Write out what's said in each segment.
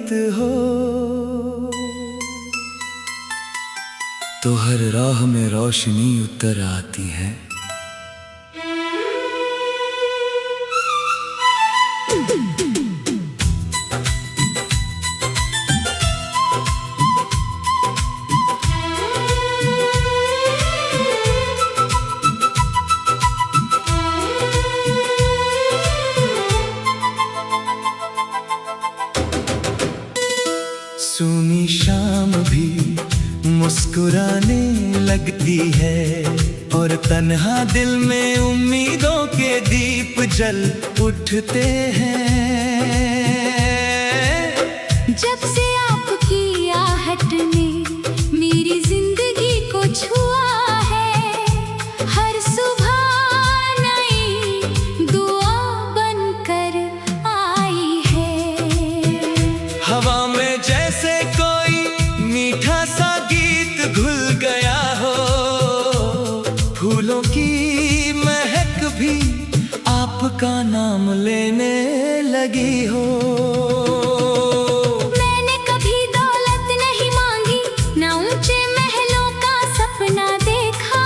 मीत हो, तो हर राह में रोशनी उतर आती है। सूनी शाम भी मुस्कुराने लगती है, और तन्हा दिल में उम्मीदों के दीप जल उठते हैं। जब से आपकी आहट ने मेरी जिंदगी को छुआ है, हर सुबह नई दुआ बनकर आई है। हवा में जैसे कोई मीठा सा गीत घुल गया हो, फूलों की महक भी आपका नाम लेने लगी हो। मैंने कभी दौलत नहीं मांगी, ना ऊंचे महलों का सपना देखा,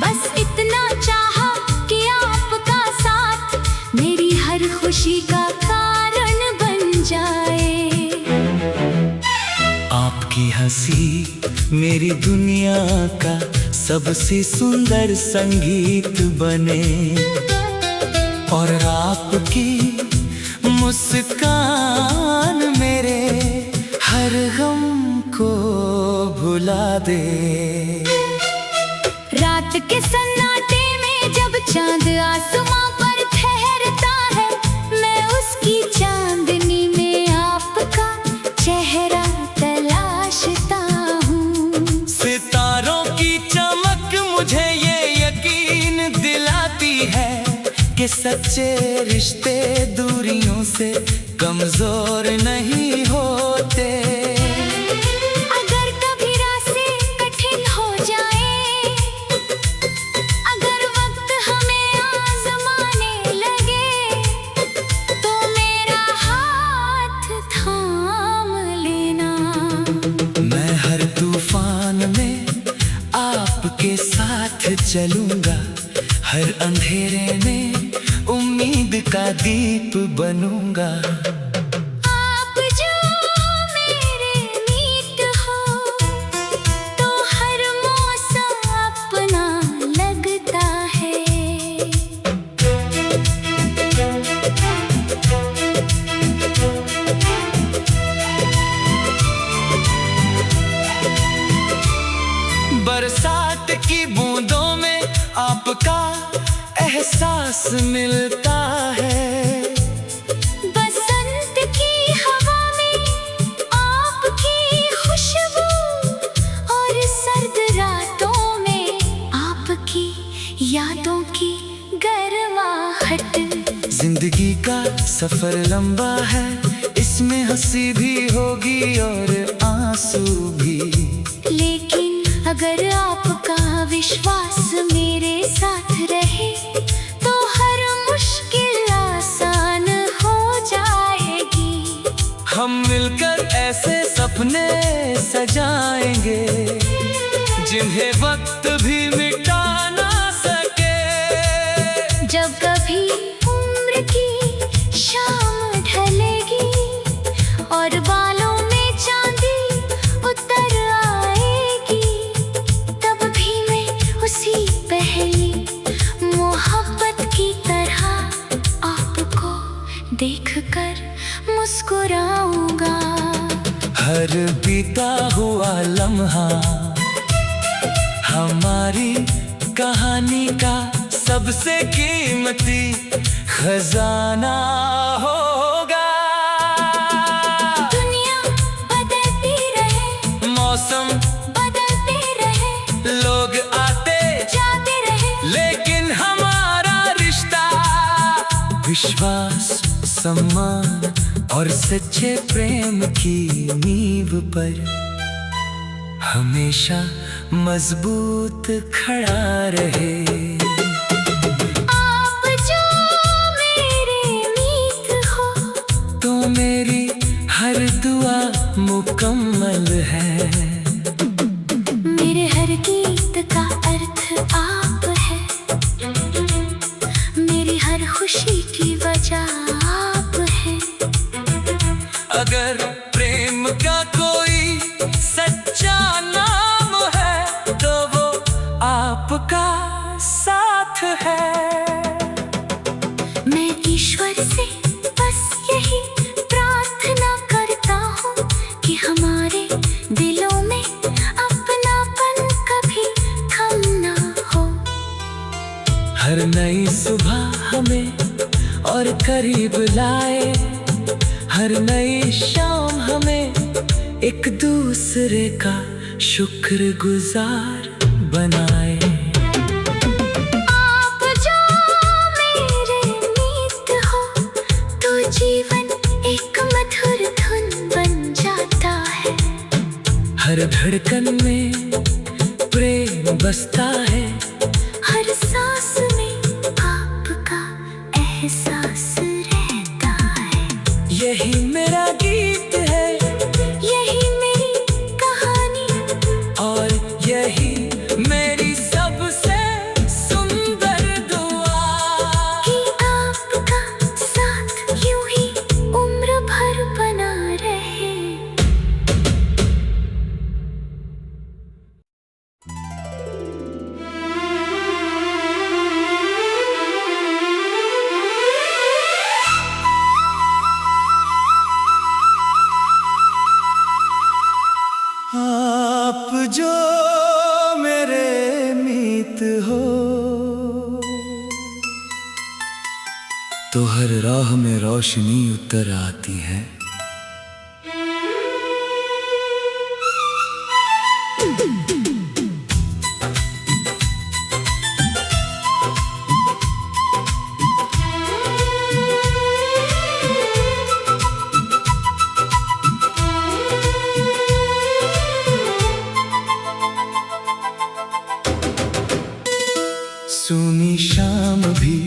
बस इतना चाहा कि आपका साथ मेरी हर खुशी का कारण बन जाए। आपकी हंसी मेरी दुनिया का सबसे सुंदर संगीत बने, और आपकी मुस्कान मेरे हर गम को भुला दे। रात के सन्नाटे में जब चांद आसमां पर ठहरता है, मैं उसकी चांदनी में आपका चेहरा तलाशता हूँ। सितारों की चमक मुझे ये यकीन दिलाती है कि सच्चे रिश्ते दूरियों से कमजोर नहीं होते। अगर कभी रास्ते कठिन हो जाए, अगर वक्त हमें आजमाने लगे, तो मेरा हाथ थाम लेना। मैं हर तूफान में आपके साथ चलूंगा, हर अंधेरे में उम्मीद का दीप बनूंगा। आप जो मेरे मीत हो, तो हर मौसम अपना लगता है। बरसात की बूंदों में आपका एहसास मिलता है, बसंत की हवा में आपकी खुशबू, और सर्द रातों में आपकी यादों की गर्माहट। जिंदगी का सफर लंबा है, इसमें हंसी भी होगी और आंसू भी, लेकिन अगर आपका विश्वास मेरे साथ रहे, तो हर मुश्किल आसान हो जाएगी। हम मिलकर ऐसे सपने सजाएंगे जिन्हें वक्त भी मिटा ना सके। जब कभी उम्र की शाम ढलेगी और बालों में चांदी उतर आएगी, तब भी मैं उसी पहली मोहब्बत की तरह आपको देखकर मुस्कुराऊंगा। हर बीता हुआ लम्हा हमारी कहानी का सबसे कीमती खजाना होगा। दुनिया बदलती रहे, मौसम बदलते रहे, लोग आते जाते रहे, लेकिन हमारा रिश्ता विश्वास, सम्मान और सच्चे प्रेम की नींव पर हमेशा मजबूत खड़ा रहे। आप जो मेरे मीत हो, तो मेरी हर दुआ मुकम्मल है। मेरे हर गीत का अर्थ आप है, मेरी हर खुशी की वजह आप है। अगर प्रेम का कोई सच्चा नाम है तो वो आपका साथ है। मैं ईश्वर से बस यही प्रार्थना करता हूँ कि हमारे दिलों में अपनापन कभी कम ना हो। हर नई सुबह हमें और करीब लाए, हर नई शाम हमें एक दूसरे का शुक्रगुजार बनाए। आप जो मेरे मीत हो तो जीवन एक मधुर धुन बन जाता है। हर धड़कन में प्रेम बसता है, हर सांस में आपका एहसास रहता है। यही मेरा गीत है, यही मेरी कहानी, और यही मेरी सबसे सुंदर दुआ कि आपका साथ यूं ही उम्र भर बना रहे। आप जो मेरे मीत हो तो हर राह में रोशनी उतर आती है। सूनी शाम भी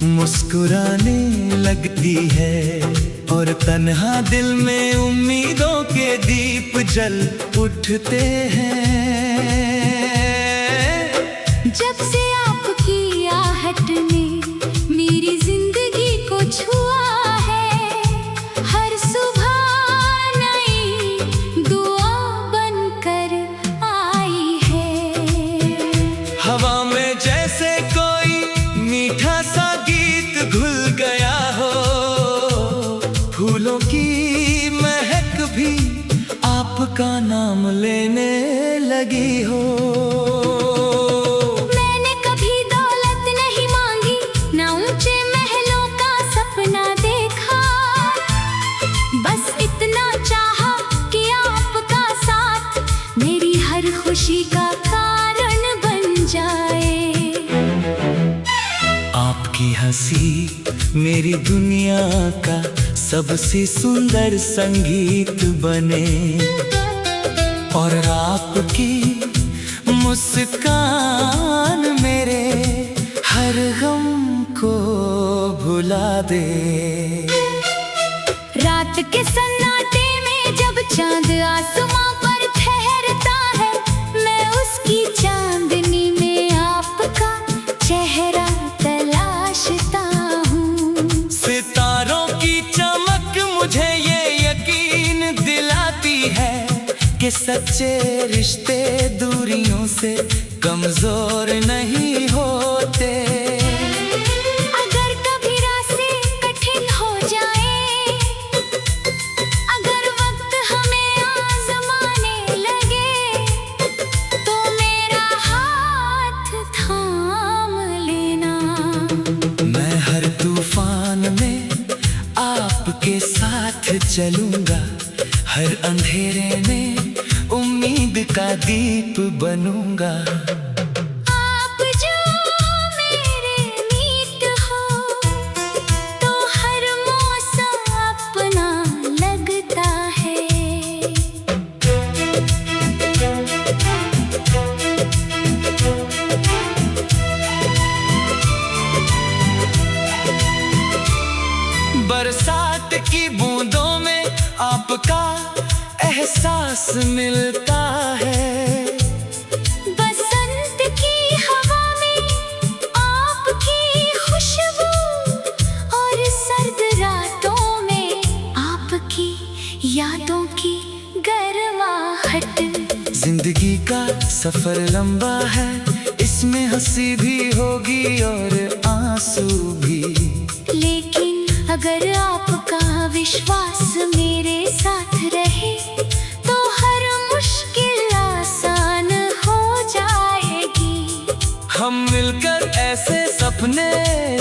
मुस्कुराने लगती है, और तन्हा दिल में उम्मीदों के दीप जल उठते हैं। जब से आपकी आहट ने मेरी जिंदगी को छुआ है, हर सुबह नई दुआ बनकर आई है। हवा में जैसे कोई मीठा सा गीत घुल गया हो, फूलों की महक भी आपका नाम लेने लगी हो। मैंने कभी दौलत नहीं मांगी, ना ऊंचे महलों का सपना देखा, बस इतना चाहा कि आपका साथ मेरी हर खुशी का कारण बन जाए। आपकी हंसी मेरी दुनिया का सबसे सुंदर संगीत बने, और आपकी मुस्कान मेरे हर गम को भुला दे। रात के सन्नाटे में जब चांद आसमां पर ठहरता है, मैं उसकी चांदनी में आपका चेहरा तलाशता हूँ। सितारों की चमक मुझे ये यकीन दिलाती है कि सच्चे रिश्ते दूरियों से कमजोर नहीं होते। अगर कभी रास्ते कठिन हो जाए, अगर वक्त हमें आजमाने लगे, तो मेरा हाथ थाम लेना। मैं हर तूफान में आपके साथ चलूंगा, हर अंधेरे में उम्मीद का दीप बनूंगा। आप जो मेरे मीत हो तो हर मौसम अपना लगता है। बरसात की बूंदों में आप आपका एहसास मिलता है। बसंत की हवा में आपकी खुशबू और सर्द रातों में आपकी यादों की गर्माहट। जिंदगी का सफर लंबा है, इसमें हंसी भी होगी और आंसू भी। लेकिन अगर आपका विश्वास मेरे साथ रहे तो हर मुश्किल आसान हो जाएगी। हम मिलकर ऐसे सपने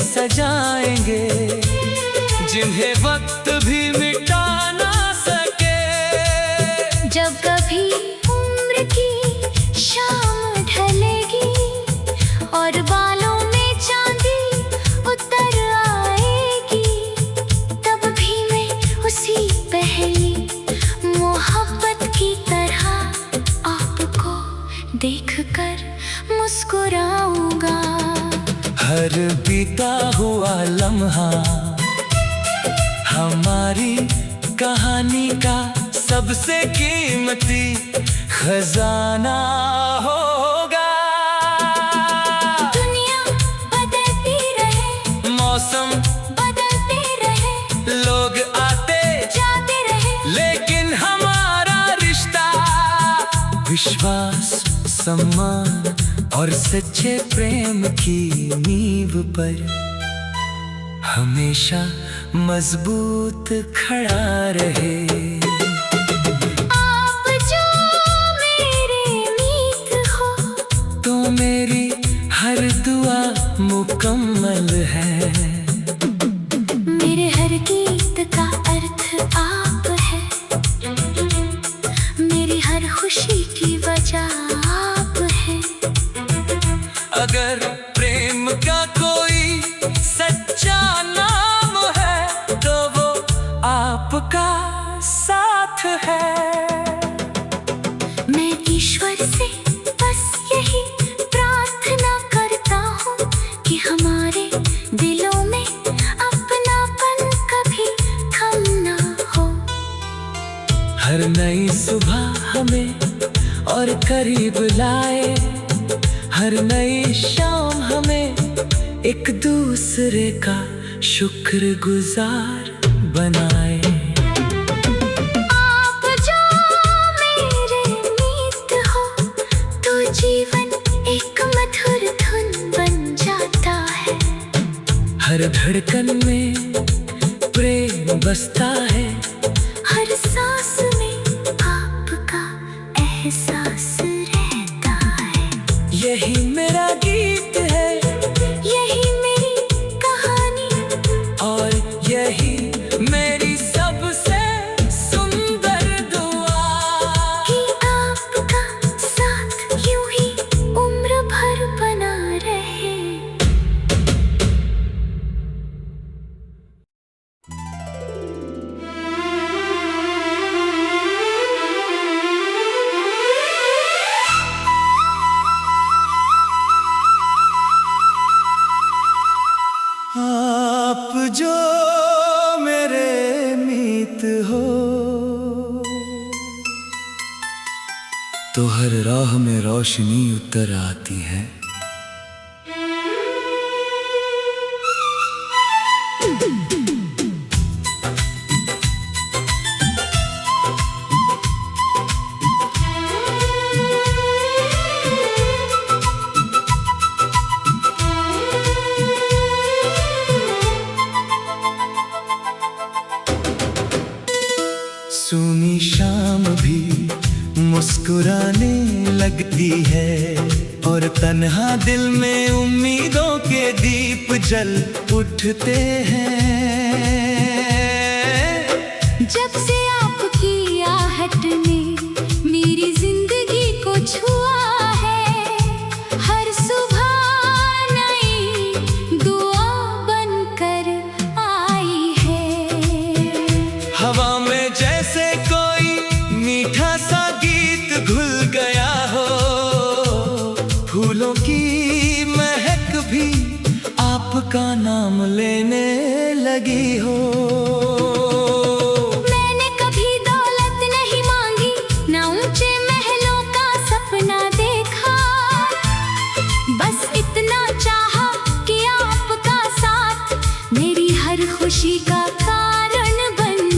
सजाएंगे जिन्हें वक्त भी मिटा ना सके। जब कभी उम्र की शाम ढलेगी और बालों में चांदी उतर आएगी, तब भी मैं उसी पहली मोहब्बत की तरह आपको देखकर मुस्कुराऊंगा। हर बीता हुआ लम्हा हमारी कहानी का सबसे कीमती खजाना होगा। दुनिया बदलती रहे, मौसम बदलते रहे, लोग आते जाते रहे, लेकिन हमारा रिश्ता विश्वास, सम्मान और सच्चे प्रेम की नींव पर हमेशा मजबूत खड़ा रहे। आप जो मेरे मीत हो तो मेरी हर दुआ मुकम्मल है। मेरे हर गीत का अर्थ आप है, मेरी हर खुशी की वजह आप है। अगर प्रेम का कोई सच्चा नाम है तो वो आपका साथ है। मैं ईश्वर से बस यही प्रार्थना करता हूँ कि हमारे दिलों में अपनापन कभी कम ना हो। हर नई सुबह हमें और करीब लाए, हर नई शाम हमें एक दूसरे का शुक्रगुजार बनाए। आप जो मेरे मीत हो तो जीवन एक मधुर धुन बन जाता है। हर धड़कन में प्रेम बसता है, हर सांस में आपका एहसास रहता है। यही मेरा गीत है, यही मेरी कहानी और यही मेरी सबसे सुंदर दुआ कि आपका साथ यूं ही उम्र भर बना रहे। आप जो मेरे मीत हो तो हर राह में रोशनी उतर आती है। सूनी शाम भी मुस्कुराने लगती है और तन्हा दिल में उम्मीदों के दीप जल उठते हैं। जब से आपकी आहट ने मेरी जिंदगी को छुआ है, हर सुबह नई दुआ बनकर आई है। हवा में जैसे कोई मीठा सा गीत घुल गया हो, फूलों की महक भी आपका नाम लेने लगी हो।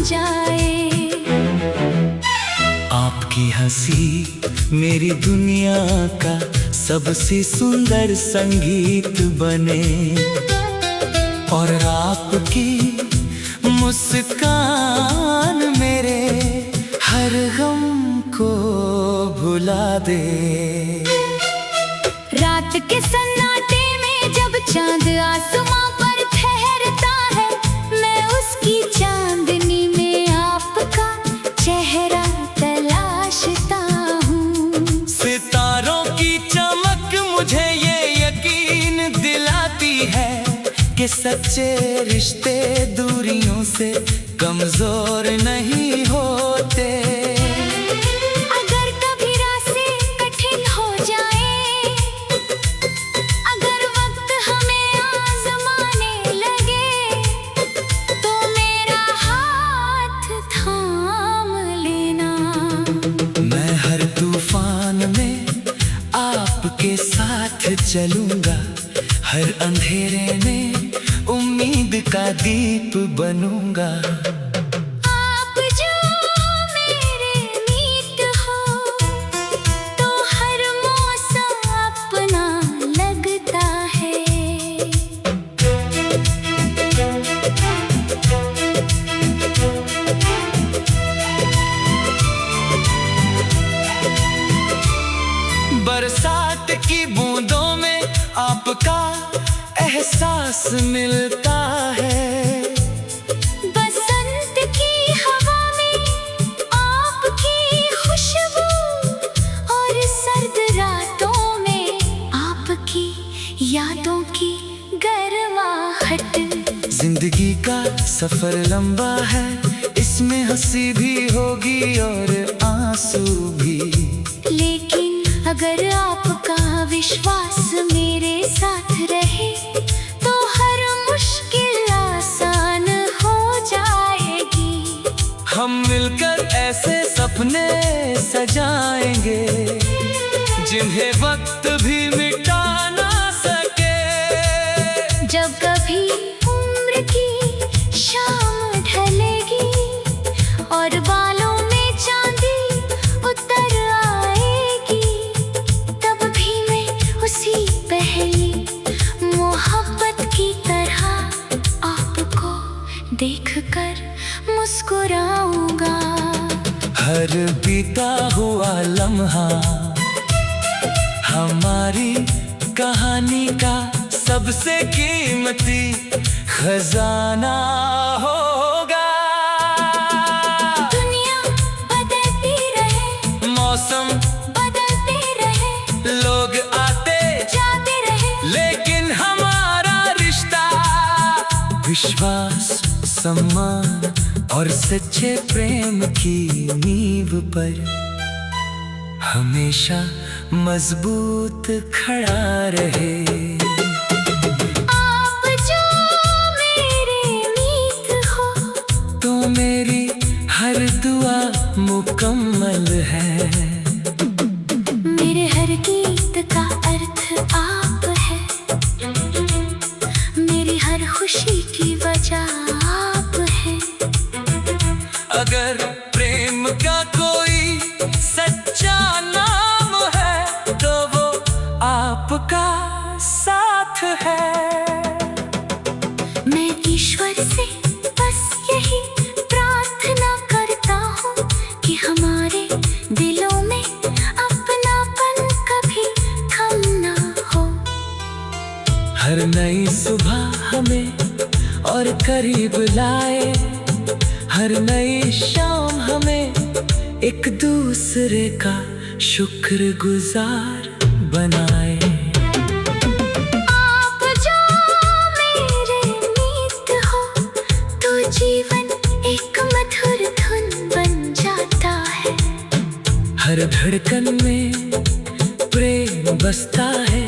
जाए। आपकी हंसी मेरी दुनिया का सबसे सुंदर संगीत बने, और आपकी मुस्कान मेरे हर गम को भुला दे। रात के सन्नाटे में जब चांद आसमां पर ठहरता है, मैं उसकी चांदनी में आपका चेहरा तलाशता हूँ। सितारों की चमक मुझे ये यकीन दिलाती है कि सच्चे रिश्ते दूरियों से कमजोर नहीं होते। अगर कभी रास्ते कठिन हो जाए, अगर वक्त हमें आजमाने लगे, तो मेरा हाथ थाम लेना। मैं हर तूफान में आपके साथ चलूंगा, हर अंधेरे में उम्मीद का दीप बनूंगा। आप जो मेरे मीत हो, तो हर मौसम अपना लगता है। बरसात की बूंदों में आपका एहसास मिलता है। बसंत की हवा में आपकी खुशबू, और सर्द रातों में आपकी यादों की गर्माहट। जिंदगी का सफर लंबा है, इसमें हंसी भी होगी और आंसू भी। लेकिन अगर आपका विश्वास मेरे साथ रहे, तो हर मुश्किल आसान हो जाएगी। हम मिलकर ऐसे सपने सजाएंगे जिन्हें वक्त भी मिटा ना सके। जब कभी उम्र की शाम ढलेगी और बालों में चांदी उतर आएगी, तब भी मैं उसी पहली मोहब्बत की तरह आपको देखकर मुस्कुराऊंगा। हर बीता हुआ लम्हा हमारी कहानी का सबसे कीमती खजाना होगा। दुनिया बदलती रहे, मौसम बदलते रहे, लोग आते जाते रहे, लेकिन हमारा रिश्ता विश्वास, सम्मान और सच्चे प्रेम की नींव पर हमेशा मजबूत खड़ा रहे। आप जो मेरे मीत हो, तो मेरी हर दुआ मुकम्मल है। मेरे हर गीत का अर्थ आप है, मेरी हर खुशी की वजह आप है। अगर प्रेम का कोई सच्चा नाम है, तो वो आपका साथ है। मैं ईश्वर से बस यही प्रार्थना करता हूँ कि हमारे दिलों में अपनापन कभी कम ना हो। हर नई सुबह हमें और करीब लाए, हर नई शाम हमें एक दूसरे का शुक्रगुजार बनाए। आप जो मेरे मीत हो, तो जीवन एक मधुर धुन बन जाता है। हर धड़कन में प्रेम बसता है,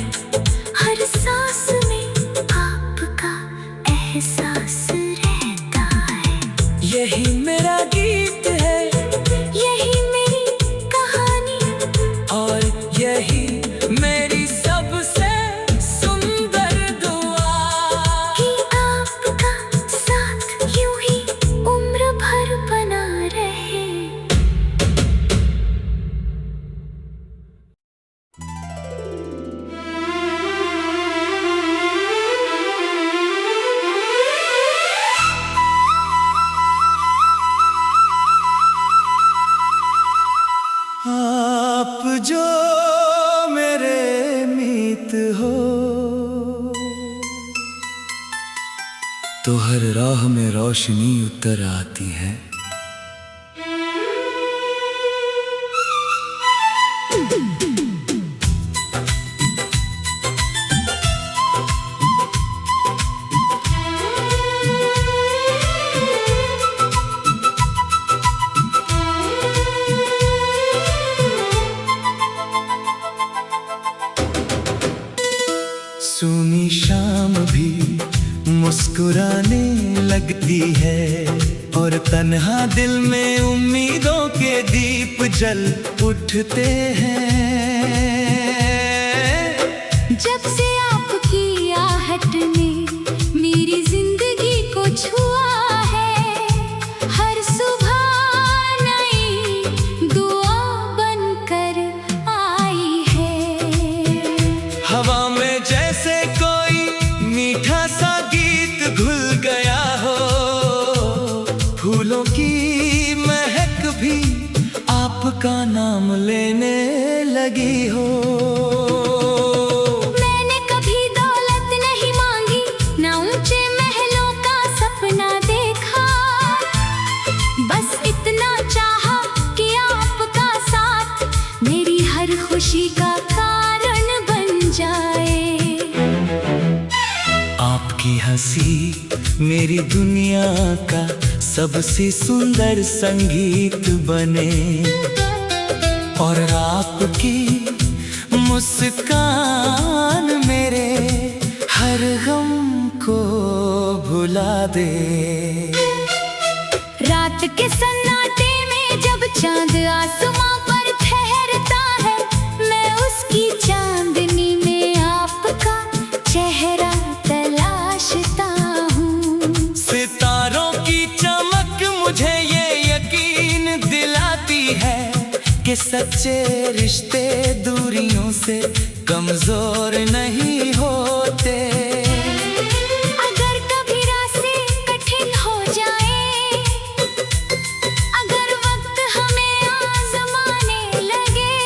हर सांस में आपका एहसास रहता है। यही मेरा गीत है, यही मेरी कहानी, और यही मेरी सबसे सुंदर दुआ। कि आपका साथ यूं ही उम्र भर तो हर राह में रोशनी उतर आती है। सूनी शाम भी मुस्कुराने लगती है और तन्हा दिल में उम्मीदों के दीप जल उठते हैं। जब से आपकी आहट ने मेरी जिंदगी को छुआ है, हर सुबह नई दुआ बनकर आई है। हवा में जैसे कोई मीठा सा गीत घुल गया हो, फूलों की महक भी आपका नाम लेने लगी हो। मैंने कभी दौलत नहीं मांगी, ना ऊंचे महलों का सपना देखा, बस इतना चाहा कि आपका साथ मेरी हर खुशी का कारण बन जाए। आपकी हंसी मेरी दुनिया का सबसे सुंदर संगीत बने और आपकी मुस्कान मेरे हर गम को भुला दे। रात के सन्नाटे में जब चांद आसमां पर ठहरता है, मैं उसकी चांदनी में आपका चेहरा तलाशता हूँ। सितारों की चमक मुझे ये यकीन दिलाती है कि सच्चे रिश्ते दूरियों से कमजोर नहीं होते। अगर कभी रास्ते कठिन हो जाए, अगर वक्त हमें आजमाने लगे,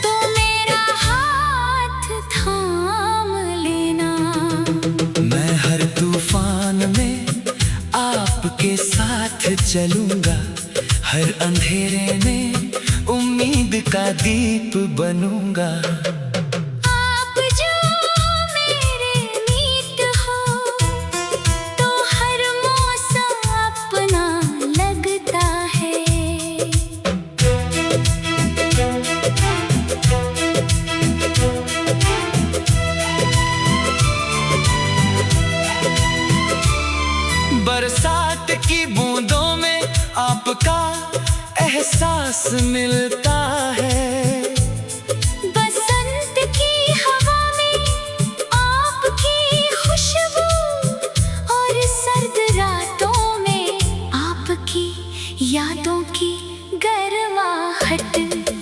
तो मेरा हाथ थाम लेना। मैं हर तूफान में आपके साथ चलूंगा, हर अंधेरे में उम्मीद का दीप बनूंगा। आप जो मेरे मीत हो, तो हर मौसम अपना लगता है। बरसात की बूंदों में आपका एहसास मिलता है। बसंत की हवा में आपकी खुशबू और सर्द रातों में आपकी यादों की गर्माहट।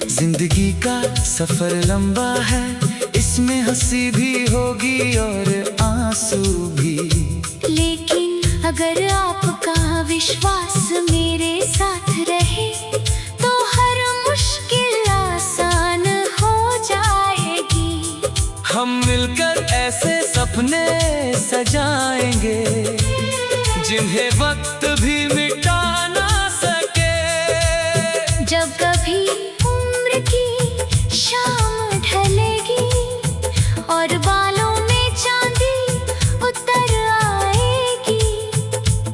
जिंदगी का सफर लंबा है, इसमें हंसी भी होगी और आंसू भी, लेकिन अगर आपका विश्वास मेरे साथ रहे, तो हर मुश्किल आसान हो जाएगी। हम मिलकर ऐसे सपने सजाएंगे जिन्हें वक्त भी मिटा ना सके। जब कभी उम्र की शाम ढलेगी और बालों में चांदी उतर आएगी,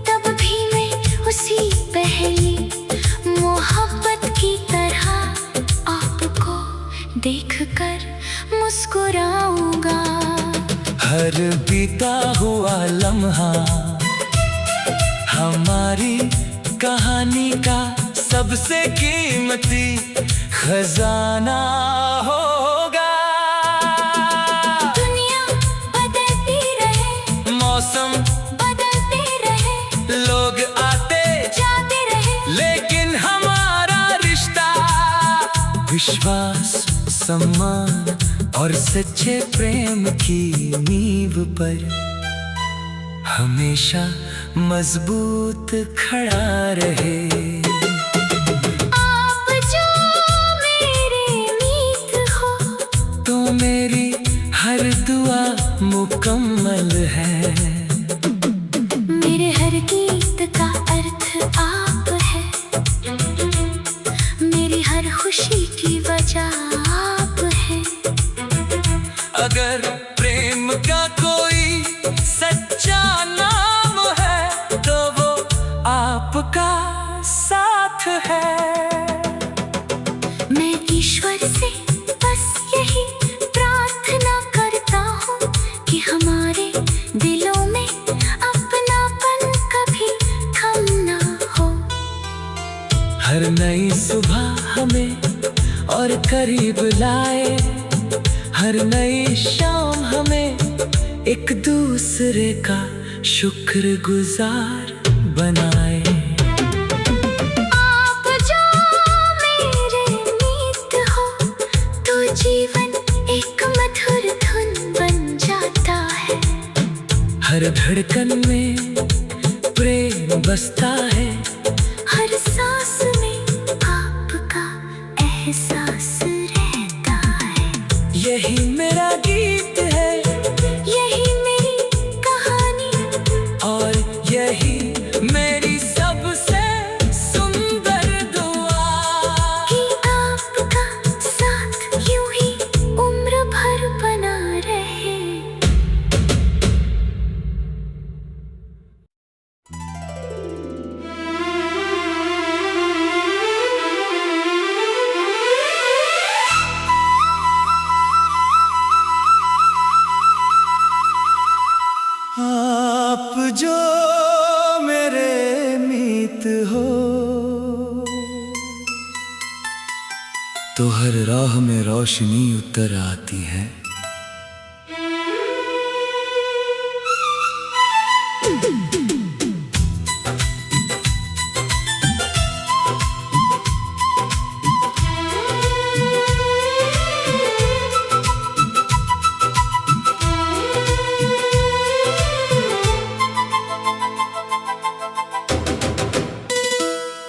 तब भी मैं उसी पहली मोहब्बत की तरह आपको देखकर मुस्कुराऊंगा। हर बीता हुआ लम्हा हमारी कहानी का सबसे कीमती खजाना होगा। दुनिया बदलती रहे, मौसम बदलते रहे, लोग आते जाते रहे, लेकिन हमारा रिश्ता विश्वास, सम्मान और सच्चे प्रेम की नींव पर हमेशा मजबूत खड़ा रहे। आप जो मेरे मीत हो, तो मेरी हर दुआ मुकम्मल है। हर नई सुबह हमें और करीब लाए, हर नई शाम हमें एक दूसरे का शुक्रगुजार बनाए। आप जो मेरे मीत हो तो जीवन एक मधुर धुन बन जाता है। हर धड़कन में प्रेम बसता है, हर सांस में आपका एहसास रहता है। यही मेरा गीत है, यही मेरी कहानी, और यही मेरी सबसे सुंदर दुआ कि आपका साथ यूं ही उम्र भर बना रहे। आप जो मेरे मीत हो तो हर राह में रोशनी उतर आती है।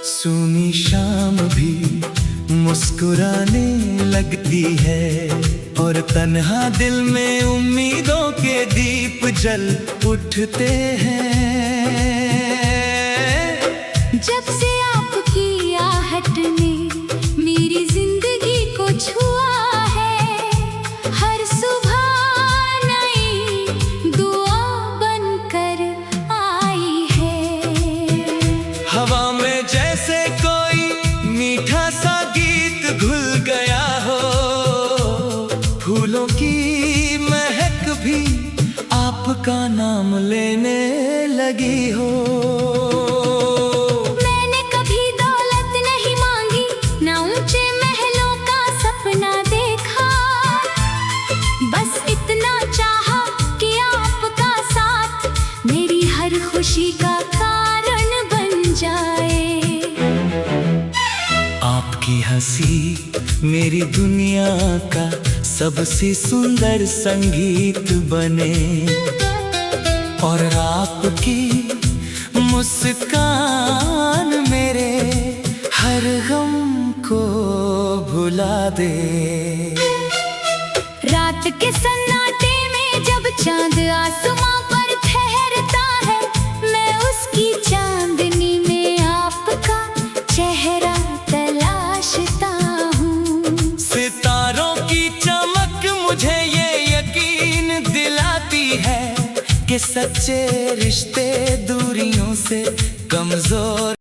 सूनी शाम भी मुस्कुराने लगती है, और तन्हा दिल में उम्मीदों के दीप जल उठते हैं। जब से आपकी आहट ने मेरी जिंदगी को छुआ है, हर सुबह नई दुआ बनकर आई है। हवा में जैसे कोई मीठा सा गीत घुल गया हो, फूलों की महक भी आपका नाम लेने लगी हो। मैंने कभी दौलत नहीं मांगी, ना ऊंचे महलों का सपना देखा, बस इतना चाहा कि आपका साथ मेरी हर खुशी का कारण बन जाए। आपकी हंसी मेरी दुनिया का सबसे सुंदर संगीत बने, और आपकी मुस्कान मेरे हर गम को भुला दे। रात के सन्नाटे में जब चांद आसमां पर ठहरता है, मैं उसकी चांदनी में आपका चेहरा तलाशता हूँ। सितारों की चमक मुझे ये यकीन दिलाती है कि सच्चे रिश्ते दूरियों से कमजोर